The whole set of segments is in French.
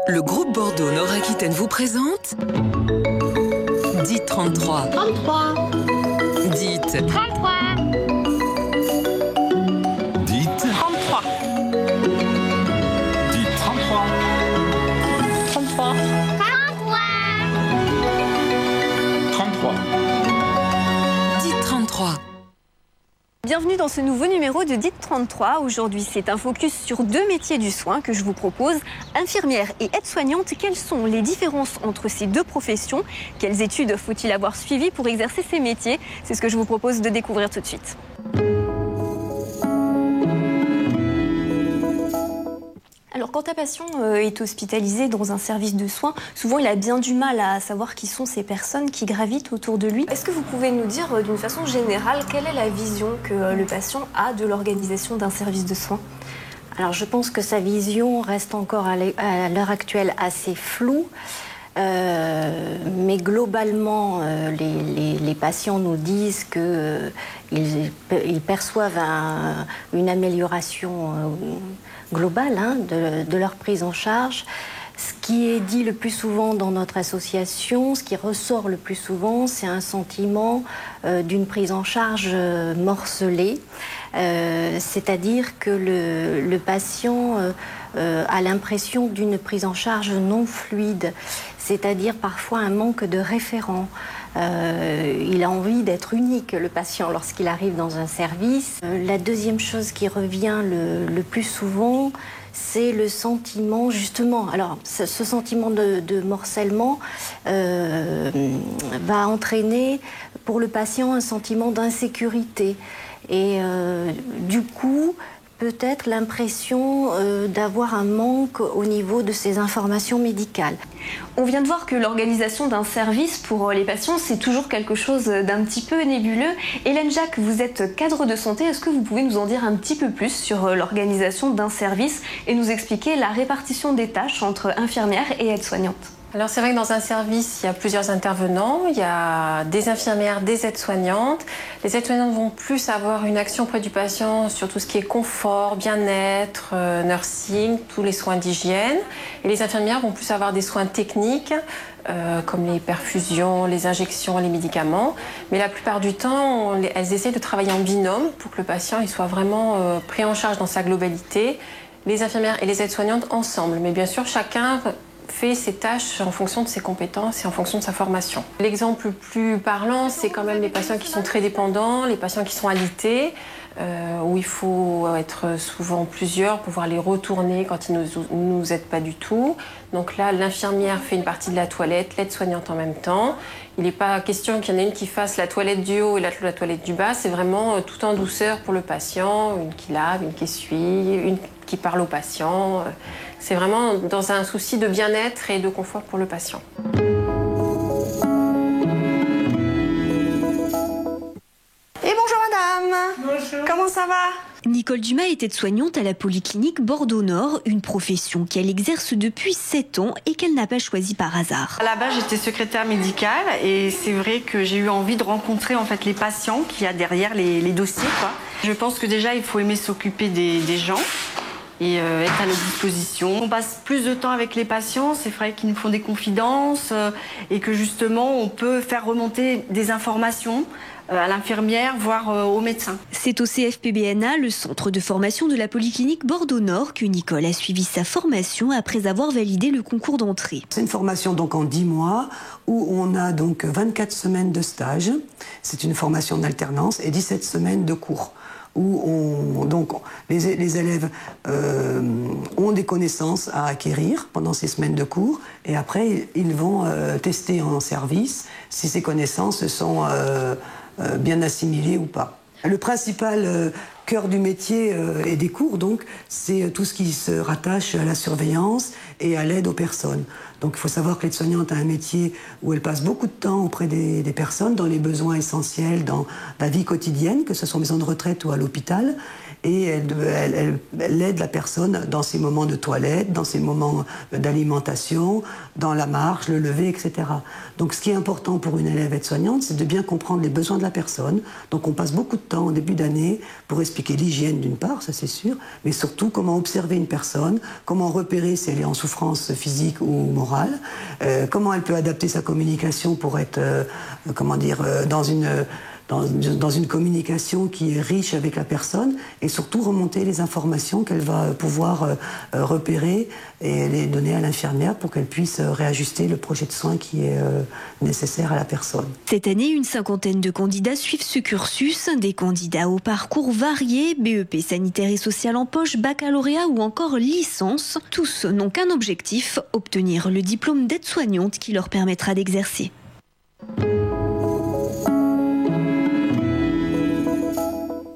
Le groupe Bordeaux Nord-Aquitaine vous présente Dites 33. 33. Dites 33. Dites 33. Dites 33. 33. 33. Dites 33. Bienvenue dans ce nouveau numéro de Dites 33. Aujourd'hui, c'est un focus sur deux métiers du soin que je vous propose. Infirmière et aide-soignante, quelles sont les différences entre ces deux professions? Quelles études faut-il avoir suivies pour exercer ces métiers? C'est ce que je vous propose de découvrir tout de suite. Alors, quand un patient est hospitalisé dans un service de soins, souvent il a bien du mal à savoir qui sont ces personnes qui gravitent autour de lui. Est-ce que vous pouvez nous dire d'une façon générale quelle est la vision que le patient a de l'organisation d'un service de soins? Alors je pense que sa vision reste encore à l'heure actuelle assez floue. Mais globalement, les patients nous disent qu'ils perçoivent une amélioration globale de leur prise en charge. Ce qui est dit le plus souvent dans notre association, ce qui ressort le plus souvent, c'est un sentiment d'une prise en charge morcelée. C'est-à-dire que le patient a l'impression d'une prise en charge non fluide, c'est-à-dire parfois un manque de référent. Il a envie d'être unique, le patient, lorsqu'il arrive dans un service. La deuxième chose qui revient le plus souvent, c'est le sentiment, justement, alors ce sentiment de morcellement va entraîner pour le patient un sentiment d'insécurité. Et du coup, peut-être l'impression d'avoir un manque au niveau de ces informations médicales. On vient de voir que l'organisation d'un service pour les patients, c'est toujours quelque chose d'un petit peu nébuleux. Hélène Jacques, vous êtes cadre de santé. Est-ce que vous pouvez nous en dire un petit peu plus sur l'organisation d'un service et nous expliquer la répartition des tâches entre infirmières et aides-soignantes? Alors c'est vrai que dans un service, il y a plusieurs intervenants, il y a des infirmières, des aides-soignantes. Les aides-soignantes vont plus avoir une action auprès du patient sur tout ce qui est confort, bien-être, nursing, tous les soins d'hygiène. Et les infirmières vont plus avoir des soins techniques, comme les perfusions, les injections, les médicaments. Mais la plupart du temps, elles essaient de travailler en binôme pour que le patient il soit vraiment pris en charge dans sa globalité. Les infirmières et les aides-soignantes ensemble. Mais bien sûr, chacun fait ses tâches en fonction de ses compétences et en fonction de sa formation. L'exemple le plus parlant, c'est quand même les patients qui sont très dépendants, les patients qui sont alités, où il faut être souvent plusieurs pour pouvoir les retourner quand ils ne nous aident pas du tout. Donc là, l'infirmière fait une partie de la toilette, l'aide-soignante en même temps. Il n'est pas question qu'il y en ait une qui fasse la toilette du haut et la toilette du bas. C'est vraiment tout en douceur pour le patient, une qui lave, une qui essuie, une qui parle au patient. C'est vraiment dans un souci de bien-être et de confort pour le patient. Et bonjour madame. Bonjour. Comment ça va? Nicole Dumas est aide-soignante à la Polyclinique Bordeaux-Nord, une profession qu'elle exerce depuis 7 ans et qu'elle n'a pas choisie par hasard. À la base, j'étais secrétaire médicale et c'est vrai que j'ai eu envie de rencontrer en fait les patients qu'il y a derrière les dossiers, quoi. Je pense que déjà, il faut aimer s'occuper des gens et être à leur disposition. On passe plus de temps avec les patients, c'est vrai qu'ils nous font des confidences et que justement, on peut faire remonter des informations à l'infirmière, voire au médecin. C'est au CFPBNA, le centre de formation de la Polyclinique Bordeaux-Nord, que Nicole a suivi sa formation après avoir validé le concours d'entrée. C'est une formation donc en 10 mois où on a donc 24 semaines de stage. C'est une formation en alternance et 17 semaines de cours où les élèves ont des connaissances à acquérir pendant ces semaines de cours et après ils vont tester en service si ces connaissances sont bien assimilées ou pas. Le principal cœur du métier et des cours, donc, c'est tout ce qui se rattache à la surveillance et à l'aide aux personnes. Donc il faut savoir que l'aide-soignante a un métier où elle passe beaucoup de temps auprès des personnes, dans les besoins essentiels, dans la vie quotidienne, que ce soit en maison de retraite ou à l'hôpital. et elle aide la personne dans ses moments de toilette, dans ses moments d'alimentation, dans la marche, le lever, etc. Donc ce qui est important pour une élève aide-soignante, c'est de bien comprendre les besoins de la personne. Donc on passe beaucoup de temps au début d'année pour expliquer l'hygiène d'une part, ça c'est sûr, mais surtout comment observer une personne, comment repérer si elle est en souffrance physique ou morale, comment elle peut adapter sa communication pour être, dans une communication qui est riche avec la personne, et surtout remonter les informations qu'elle va pouvoir repérer et les donner à l'infirmière pour qu'elle puisse réajuster le projet de soins qui est nécessaire à la personne. Cette année, une 50aine de candidats suivent ce cursus, des candidats au parcours variés, BEP sanitaire et social en poche, baccalauréat ou encore licence. Tous n'ont qu'un objectif, obtenir le diplôme d'aide-soignante qui leur permettra d'exercer.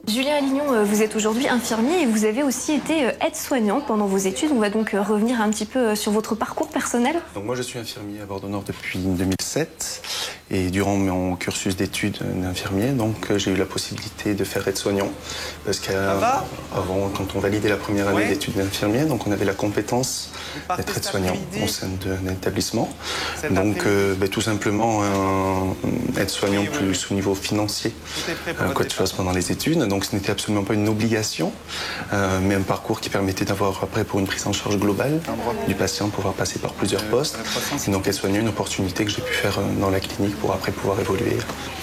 Julien Alignon, vous êtes aujourd'hui infirmier et vous avez aussi été aide-soignante pendant vos études. On va donc revenir un petit peu sur votre parcours personnel. Donc moi je suis infirmier à Bordeaux-Nord depuis 2007 et durant mon cursus d'études d'infirmier, donc j'ai eu la possibilité de faire aide-soignant parce qu'avant, quand on validait la première année d'études d'infirmier, donc on avait la compétence d'être aide-soignant au sein d'un établissement. Donc tout simplement un aide-soignant plus au niveau financier qu'autre chose pendant les études. Donc ce n'était absolument pas une obligation, mais un parcours qui permettait d'avoir après pour une prise en charge globale du patient, pouvoir passer par plusieurs postes. Et donc aide-soignant, une opportunité que j'ai pu faire dans la clinique pour après pouvoir évoluer.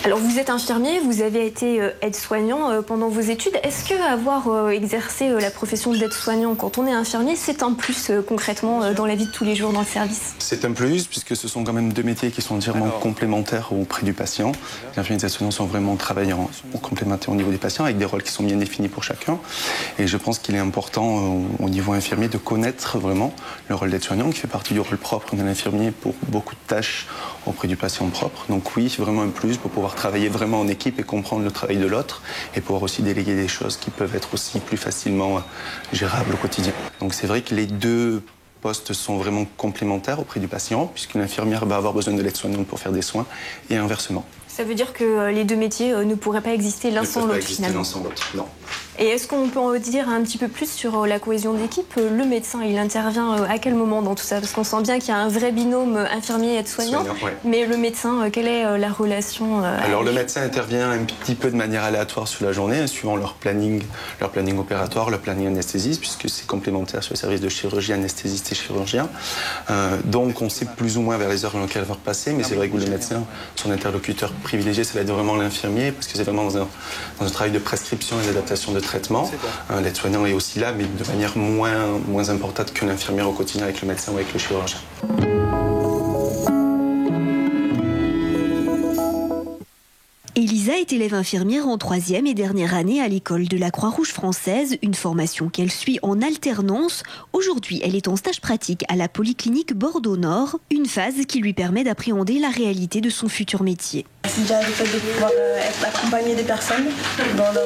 Alors vous êtes infirmier, vous avez été aide-soignant pendant vos études. Est-ce qu'avoir exercé la profession d'aide-soignant quand on est infirmier, c'est un plus concrètement dans la vie de tous les jours dans le service? C'est un plus puisque ce sont quand même deux métiers qui sont entièrement complémentaires auprès du patient. Les infirmiers et les aides-soignants sont vraiment travaillants complémentaires au niveau des patients avec des rôles qui sont bien définis pour chacun. Et je pense qu'il est important au niveau infirmier de connaître vraiment le rôle d'aide-soignant qui fait partie du rôle propre de l'infirmier pour beaucoup de tâches auprès du patient propre. Donc oui, c'est vraiment un plus pour pouvoir travailler vraiment en équipe et comprendre le travail de l'autre et pouvoir aussi déléguer des choses qui peuvent être aussi plus facilement gérables au quotidien. Donc c'est vrai que les deux postes sont vraiment complémentaires auprès du patient puisque l'infirmière va avoir besoin de l'aide-soignante pour faire des soins et inversement. Ça veut dire que les deux métiers ne pourraient pas exister l'un sans l'autre finalement. Non. Et est-ce qu'on peut en dire un petit peu plus sur la cohésion d'équipe? Le médecin, il intervient à quel moment dans tout ça? Parce qu'on sent bien qu'il y a un vrai binôme infirmier et aide-soignant. Mais le médecin, quelle est la relation Alors le médecin intervient un petit peu de manière aléatoire sur la journée, suivant leur planning opératoire, leur planning anesthésiste, puisque c'est complémentaire sur le service de chirurgie, anesthésiste et chirurgien. Donc on sait plus ou moins vers les heures dans lesquelles va repasser, mais c'est vrai que le médecin, son interlocuteur privilégié, ça va être vraiment l'infirmier, parce que c'est vraiment dans un travail de prescription et d'adaptation de traitement. L'aide-soignant est aussi là, mais de manière moins importante que l'infirmière au quotidien avec le médecin ou avec le chirurgien. Elisa est élève infirmière en 3e et dernière année à l'école de la Croix-Rouge française, une formation qu'elle suit en alternance. Aujourd'hui, elle est en stage pratique à la polyclinique Bordeaux-Nord, une phase qui lui permet d'appréhender la réalité de son futur métier. C'est déjà le fait de pouvoir accompagner des personnes dans leur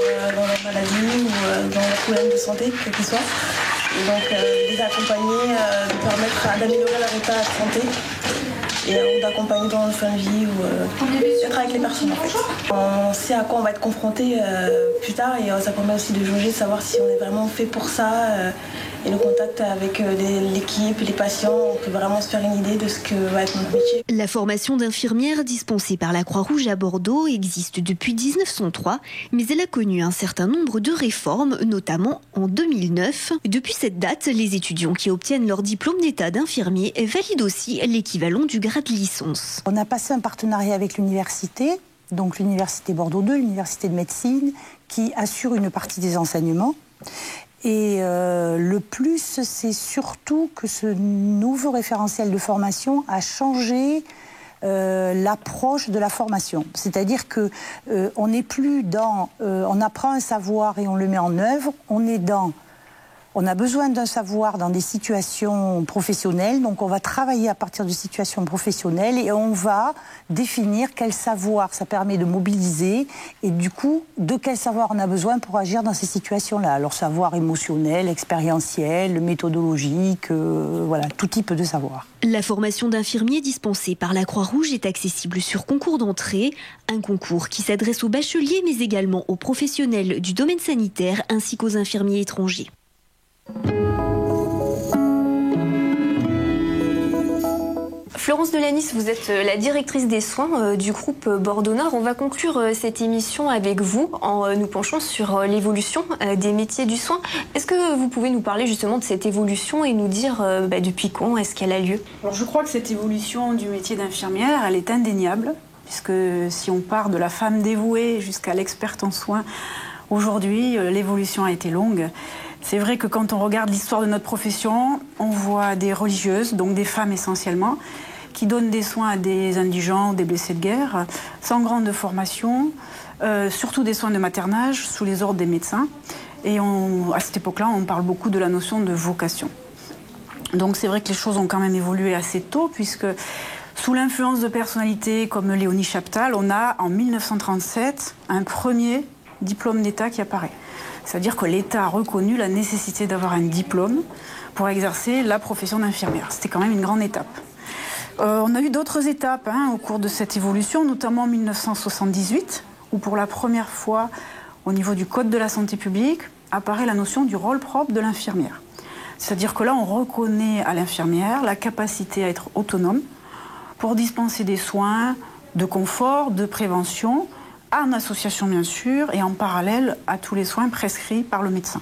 maladie ou dans leurs problèmes de santé, quels qu'ils soient. Et donc les accompagner, de permettre d'améliorer leur état de santé. Et d'accompagner dans le fin de vie ou d'être avec les personnes en fait. On sait à quoi on va être confronté plus tard et ça permet aussi de jauger, de savoir si on est vraiment fait pour ça. Et le contact avec l'équipe, les patients, on peut vraiment se faire une idée de ce que va être notre métier. La formation d'infirmière dispensée par la Croix-Rouge à Bordeaux existe depuis 1903, mais elle a connu un certain nombre de réformes, notamment en 2009. Depuis cette date, les étudiants qui obtiennent leur diplôme d'état d'infirmier valident aussi l'équivalent du grade licence. On a passé un partenariat avec l'université, donc l'université Bordeaux 2, l'université de médecine, qui assure une partie des enseignements. Et le plus, c'est surtout que ce nouveau référentiel de formation a changé l'approche de la formation. C'est-à-dire que on n'est plus dans on apprend un savoir et on le met en œuvre, on est dans On a besoin d'un savoir dans des situations professionnelles, donc on va travailler à partir de situations professionnelles et on va définir quel savoir ça permet de mobiliser et du coup, de quel savoir on a besoin pour agir dans ces situations-là. Alors savoir émotionnel, expérientiel, méthodologique, voilà, tout type de savoir. La formation d'infirmier dispensée par la Croix-Rouge est accessible sur concours d'entrée, un concours qui s'adresse aux bacheliers mais également aux professionnels du domaine sanitaire ainsi qu'aux infirmiers étrangers. Florence Delanis, vous êtes la directrice des soins du groupe Bordeaux-Nord. On va conclure cette émission avec vous en nous penchant sur l'évolution des métiers du soin. Est-ce que vous pouvez nous parler justement de cette évolution et nous dire depuis quand est-ce qu'elle a lieu? Alors je crois que cette évolution du métier d'infirmière, elle est indéniable, puisque si on part de la femme dévouée jusqu'à l'experte en soins, aujourd'hui l'évolution a été longue. C'est vrai que quand on regarde l'histoire de notre profession, on voit des religieuses, donc des femmes essentiellement, qui donnent des soins à des indigents, des blessés de guerre, sans grande formation, surtout des soins de maternage, sous les ordres des médecins. Et à cette époque-là, on parle beaucoup de la notion de vocation. Donc c'est vrai que les choses ont quand même évolué assez tôt, puisque sous l'influence de personnalités comme Léonie Chaptal, on a en 1937 un premier diplôme d'État qui apparaît. C'est-à-dire que l'État a reconnu la nécessité d'avoir un diplôme pour exercer la profession d'infirmière. C'était quand même une grande étape. On a eu d'autres étapes au cours de cette évolution, notamment en 1978, où pour la première fois, au niveau du Code de la santé publique, apparaît la notion du rôle propre de l'infirmière. C'est-à-dire que là, on reconnaît à l'infirmière la capacité à être autonome pour dispenser des soins de confort, de prévention, en association bien sûr, et en parallèle à tous les soins prescrits par le médecin.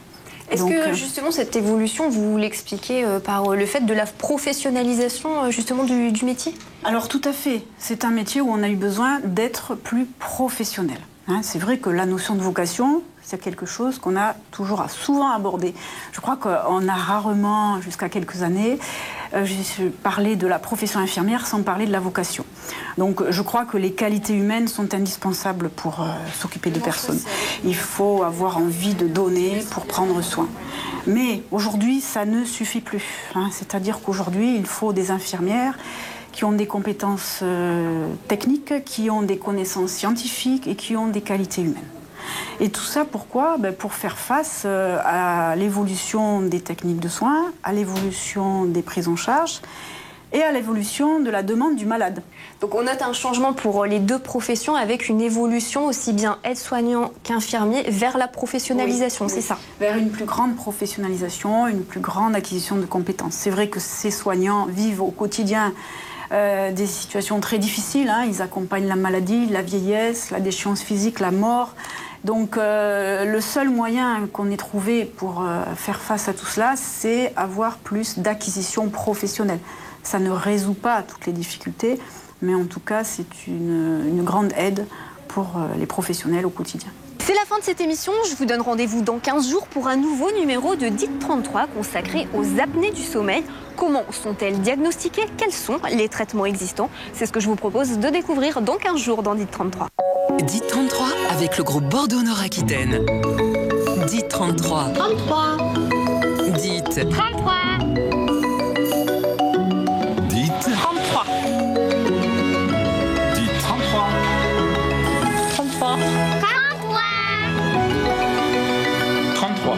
Est-ce que justement cette évolution, vous l'expliquez par le fait de la professionnalisation justement du métier? Alors tout à fait, c'est un métier où on a eu besoin d'être plus professionnel. C'est vrai que la notion de vocation, c'est quelque chose qu'on a toujours souvent abordé. Je crois qu'on a rarement, jusqu'à quelques années, parlé de la profession infirmière sans parler de la vocation. Donc je crois que les qualités humaines sont indispensables pour s'occuper de personnes. Il faut avoir envie de donner pour prendre soin. Mais aujourd'hui, ça ne suffit plus. C'est-à-dire qu'aujourd'hui, il faut des infirmières qui ont des compétences techniques, qui ont des connaissances scientifiques et qui ont des qualités humaines. Et tout ça, pourquoi ? Pour faire face à l'évolution des techniques de soins, à l'évolution des prises en charge et à l'évolution de la demande du malade. Donc on note un changement pour les deux professions avec une évolution aussi bien aide-soignant qu'infirmier vers la professionnalisation, c'est ça ? Vers une plus grande professionnalisation, une plus grande acquisition de compétences. C'est vrai que ces soignants vivent au quotidien des situations très difficiles. Ils accompagnent la maladie, la vieillesse, la déchéance physique, la mort. Donc le seul moyen qu'on ait trouvé pour faire face à tout cela, c'est avoir plus d'acquisition professionnelle. Ça ne résout pas toutes les difficultés, mais en tout cas, c'est une grande aide pour les professionnels au quotidien. C'est la fin de cette émission. Je vous donne rendez-vous dans 15 jours pour un nouveau numéro de DIT 33 consacré aux apnées du sommeil. Comment sont-elles diagnostiquées? Quels sont les traitements existants? C'est ce que je vous propose de découvrir dans 15 jours dans DIT 33. DIT 33 avec le groupe Bordeaux-Nord-Aquitaine. DIT 33. 33. DIT 33. Dites 33. Dites 33. 33. 33.